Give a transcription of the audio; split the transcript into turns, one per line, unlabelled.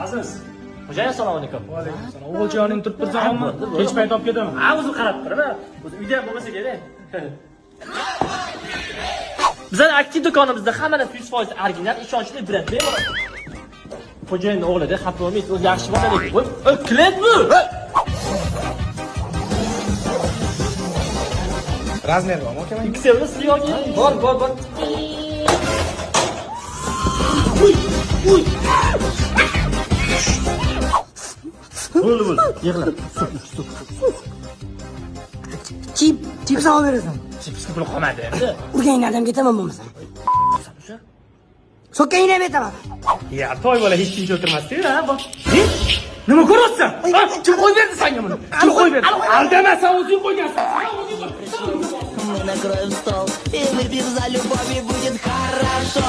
Aziz.
Xo'jayin, assalomu alaykum.
Va alaykum assalom. O'g'iljoning turib tursanmi? Kech payt olib ketaman.
Ha, o'zim qarab turaman. O'zi uyda ham bo'lmasa kerak. Bizning aktiv do'konimizda hamma narsa 100% original, ishonchli brend bemalol. Xo'jayinning o'g'lida xafa bo'lmaysiz, o'zi yaxshi bola lekin. Voy, klient bu.
Razmer bormi, aka?
XL sizga yoki? Bor. Uy. Bo'ldi. Yig'la.
Chip savol berasan.
Chipsga pul qolmadi endi.
Urganinglardan ketaman bo'lmasa. So'kkaningni ham aytaman.
Ya, to'y bola hech kim o'tirmasdi-yu, ha? Nima ko'ryapsan? Kim qo'yib berdi senga buni? Kim qo'yib berdi? Aldamasan, o'zing qo'ygansan.
Мы накроем стол и выпьем за любовь, и будет хорошо.